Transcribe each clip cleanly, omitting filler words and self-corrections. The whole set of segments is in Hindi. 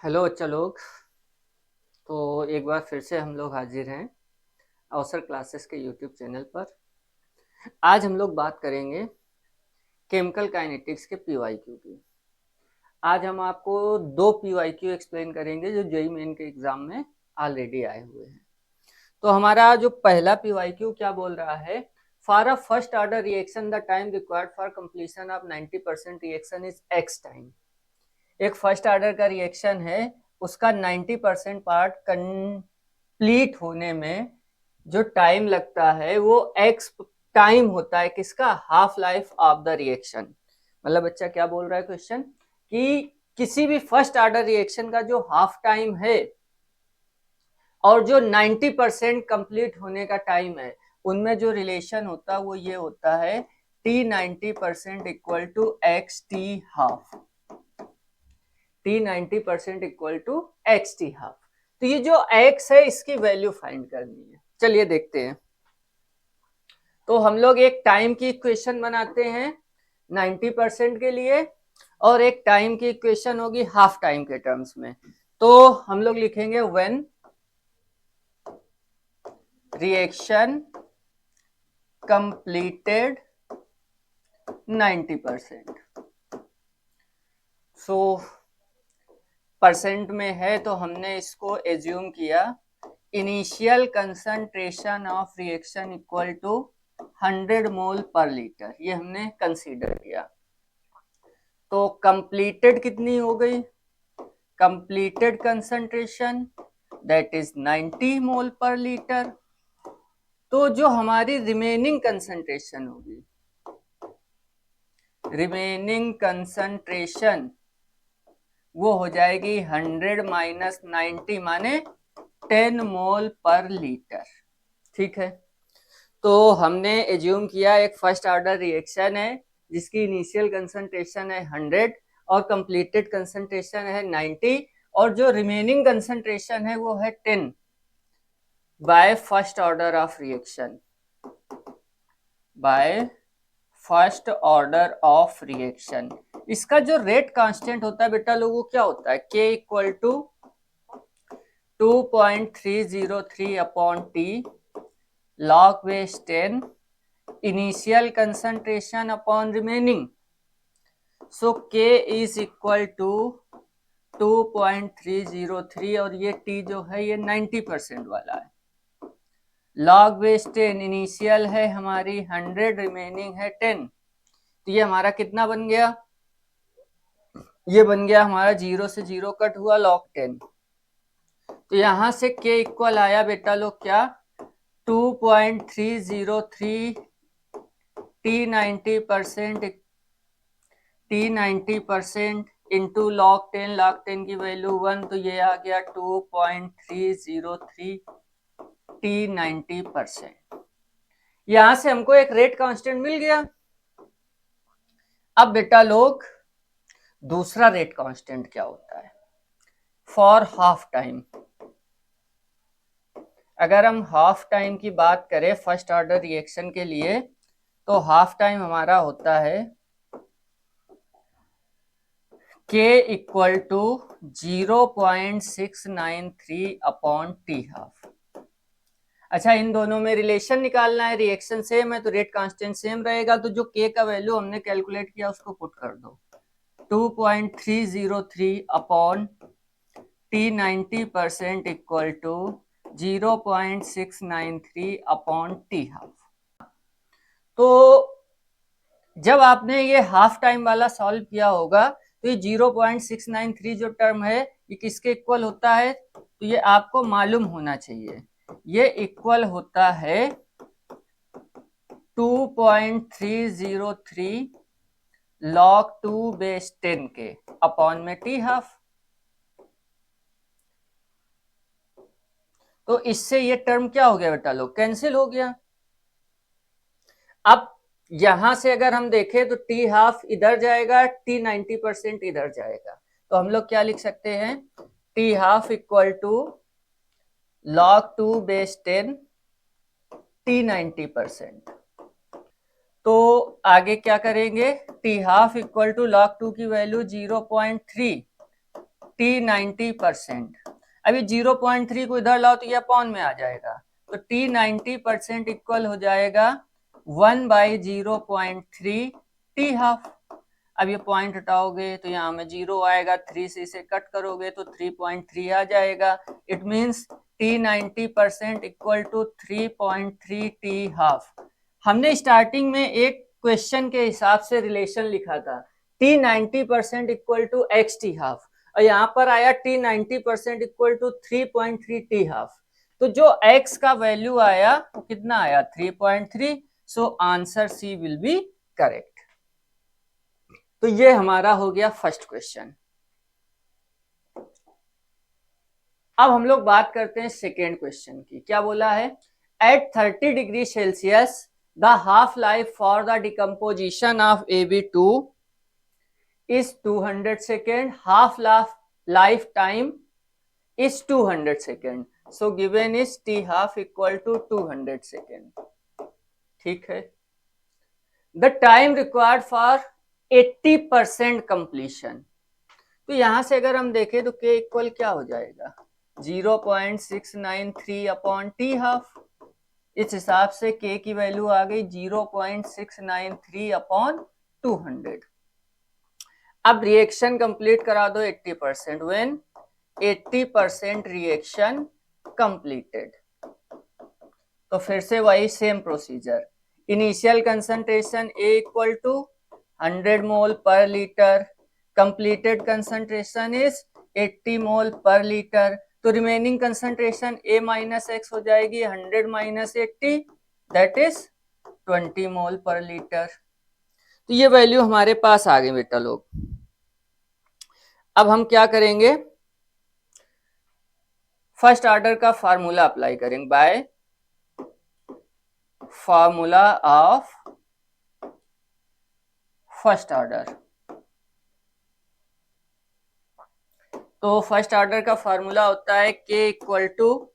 हेलो बच्चा लोग। तो एक बार फिर से हम लोग हाजिर हैं अवसर क्लासेस के यूट्यूब चैनल पर। आज हम लोग बात करेंगे केमिकल काइनेटिक्स के पीवाईक्यू की। आज हम आपको दो पीवाईक्यू एक्सप्लेन करेंगे जो जेईई मेन के एग्जाम में ऑलरेडी आए हुए हैं। तो हमारा जो पहला पीवाईक्यू क्या बोल रहा है, for a first order reaction the time required for completion of 90% reaction is x time. एक फर्स्ट ऑर्डर का रिएक्शन है, उसका 90% पार्ट कंप्लीट होने में जो टाइम लगता है वो एक्स टाइम होता है। किसका? Half life of the reaction. मतलब बच्चा क्या बोल रहा है क्वेश्चन कि किसी भी फर्स्ट ऑर्डर रिएक्शन का जो हाफ टाइम है और जो 90% कंप्लीट होने का टाइम है, उनमें जो रिलेशन होता है वो ये होता है T 90% equal to X T half. T 90% equal to X T half. तो ये जो x है इसकी वैल्यू फाइंड करनी है। चलिए देखते हैं। तो हम लोग एक टाइम की इक्वेशन बनाते हैं 90% के लिए, और एक टाइम की इक्वेशन होगी हाफ टाइम के टर्म्स में। तो हम लोग लिखेंगे when reaction completed 90%। So percent में है तो हमने इसको एज्यूम किया initial concentration of reaction equal to 100 mole per litre, ये हमने कंसीडर किया। तो कंप्लीटेड कितनी हो गई? Completed concentration that is 90 mole per litre. तो जो हमारी रिमेनिंग कंसंट्रेशन होगी, रिमेनिंग कंसंट्रेशन वो हो जाएगी 100 माइनस 90 माने 10 मोल पर लीटर। ठीक है। तो हमने एज्यूम किया एक फर्स्ट ऑर्डर रिएक्शन है जिसकी इनिशियल कंसंट्रेशन है 100 और कंप्लीटेड कंसंट्रेशन है 90, और जो रिमेनिंग कंसंट्रेशन है वो है 10 by first order of reaction, by first order of reaction. इसका जो रेट कांस्टेंट होता है बेटा लोगों क्या होता है? K equal to 2.303 upon T log base 10 initial concentration upon remaining. So K is equal to 2.303 और ये T जो है ये 90% वाला है। log base 10 इनिशियल है हमारी 100, रिमेनिंग है 10। तो ये हमारा कितना बन गया? ये बन गया हमारा 0 से 0 कट हुआ log 10। तो यहां से K इक्वल आया बेटा लोग क्या? 2.303 T90% इंटू log 10 की वैल्यू 1, तो ये आ गया 2.303 T90%। यहां से हमको एक रेट कांस्टेंट मिल गया। अब बेटा लोग दूसरा रेट कांस्टेंट क्या होता है फॉर हाफ टाइम? अगर हम हाफ टाइम की बात करें फर्स्ट ऑर्डर रिएक्शन के लिए, तो हाफ टाइम हमारा होता है K equal to 0.693 upon T half. अच्छा, इन दोनों में रिलेशन निकालना है, रिएक्शन सेम है तो रेट कांस्टेंट सेम रहेगा। तो जो K का वैल्यू हमने कैलकुलेट किया उसको पुट कर दो, 2.303 upon T 90% equal to 0.693 upon T half. तो जब आपने ये हाफ टाइम वाला सॉल्व किया होगा तो ये 0.693 जो टर्म है ये किसके इक्वल होता है? तो ये आपको मालूम होना चाहिए, ये इक्वल होता है 2.303 log 2 बेस 10 के अपॉन में टी हाफ। तो इससे ये टर्म क्या हो गया बेटा लोग? कैंसिल हो गया। अब यहां से अगर हम देखें तो टी हाफ इधर जाएगा, टी 90% इधर जाएगा। तो हम लोग क्या लिख सकते हैं? T half equal to log 2 base 10 T 90%। तो आगे क्या करेंगे? T half equal to log 2 की वैल्यू 0.3 टी 90%, अभी 0.3 को इधर लाओ तो ये अपॉन में आ जाएगा, तो टी 90% इक्वल हो जाएगा 1/0.3 टी हाफ। अब ये पॉइंट हटाओगे तो यहाँ में 0 आएगा, 3 से इसे कट करोगे तो 3.3 आ जाएगा। It means T 90% equal to 3.3 T half. हमने स्टार्टिंग में एक क्वेश्चन के हिसाब से रिलेशन लिखा था, T 90% equal to X T half, और यहाँ पर आया T 90% equal to 3.3 T half. तो जो x का वैल्यू आया वो कितना आया, 3.3। So answer C will be correct. तो ये हमारा हो गया फर्स्ट क्वेश्चन। अब हम लोग बात करते हैं सेकेंड क्वेश्चन की। क्या बोला है, at 30 degree Celsius the half life for the decomposition of AB2 is 200 second, half life time is 200 second, so given is t half equal to 200 second। ठीक है, the time required for 80% completion, तो यहां से अगर हम देखें तो k इक्वल क्या हो जाएगा, 0.693 अपॉन टी हाफ। इस हिसाब से k की वैल्यू आ गई 0.693 अपॉन 200। अब रिएक्शन कंप्लीट करा दो 80%, व्हेन 80% रिएक्शन कंप्लीटेड। तो फिर से वही same procedure, initial concentration A equal to 100 mole per litre, completed concentration is 80 mole per litre, तो remaining concentration A minus X हो जाएगी 100 minus 80, that is 20 mole per litre. तो ये वैल्यू हमारे पास आ गई बेटा लोग। अब हम क्या करेंगे, फर्स्ट ऑर्डर का फार्मूला अप्लाई करेंगे, by formula of first order. तो फर्स्ट ऑर्डर का फार्मूला होता है k equal to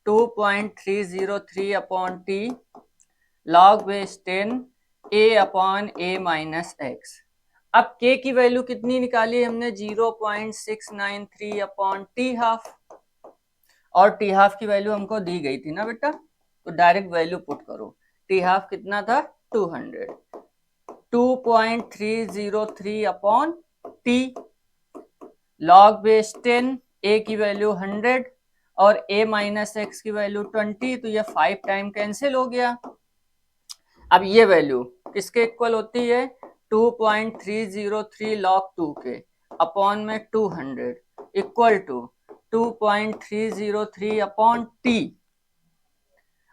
2.303 upon T log base 10 a upon a minus X. अब k की वैल्यू कितनी निकाली हमने, 0.693 अपॉन टी हाफ, और टी हाफ की वैल्यू हमको दी गई थी ना बेटा, तो डायरेक्ट वैल्यू पुट करो। टी हाफ कितना था, 200, 2.303 upon T log base 10, a की वैल्यू 100 और a माइनस एक्स की वैल्यू 20, तो ये 5 टाइम कैंसिल हो गया। अब ये वैल्यू किसके इक्वल होती है, 2.303 लॉग 2 के अपॉन में 200 इक्वल टू 2.303 अपॉन टी,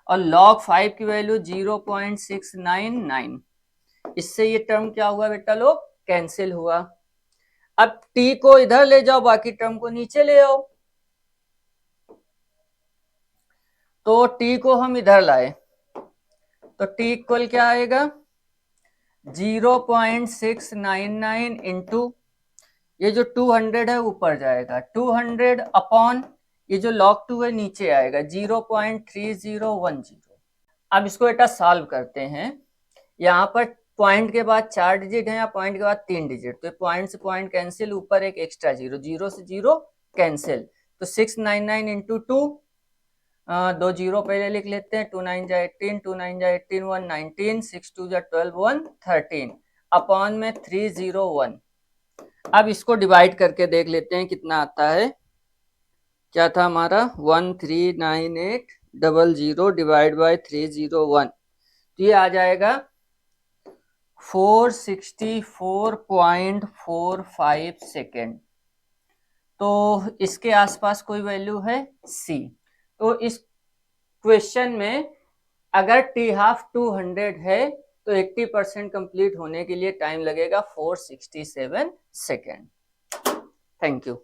और log 5 की वैल्यू 0.699। इससे ये टर्म क्या हुआ बेटा लोग, कैंसिल हुआ। अब t को इधर ले जाओ, बाकी टर्म को नीचे ले आओ, तो t को हम इधर लाए तो t इक्वल क्या आएगा, 0.699 इंटू ये जो 200 है ऊपर जाएगा, 200 अपॉन ये जो log 2 है नीचे आएगा 0.3010। अब इसको बेटा सॉल्व करते हैं। यहाँ पर पॉइंट के बाद 4 डिजिट है या पॉइंट के बाद 3 डिजिट, तो पॉइंट से पॉइंट कैंसिल, ऊपर एक एक्स्ट्रा जीरो, जीरो से जीरो कैंसिल, तो 699 इंटू 2, 2 जीरो पहले लिख लेते हैं, 2 9 जा 18, 2 9 जा 18, 1 19, 6 2 जा 12, 1 13 अपॉन में 301। अब इसको डिवाइड करके देख लेते हैं कितना आता है। क्या था हमारा, 139800 डिवाइड बाय 301, तो ये आ जाएगा 464.45 सेकेंड। तो इसके आसपास कोई वैल्यू है सी। तो इस क्वेश्चन में अगर टी हाफ 200 है तो 80% कंप्लीट होने के लिए टाइम लगेगा 467 सेकेंड। Thank you.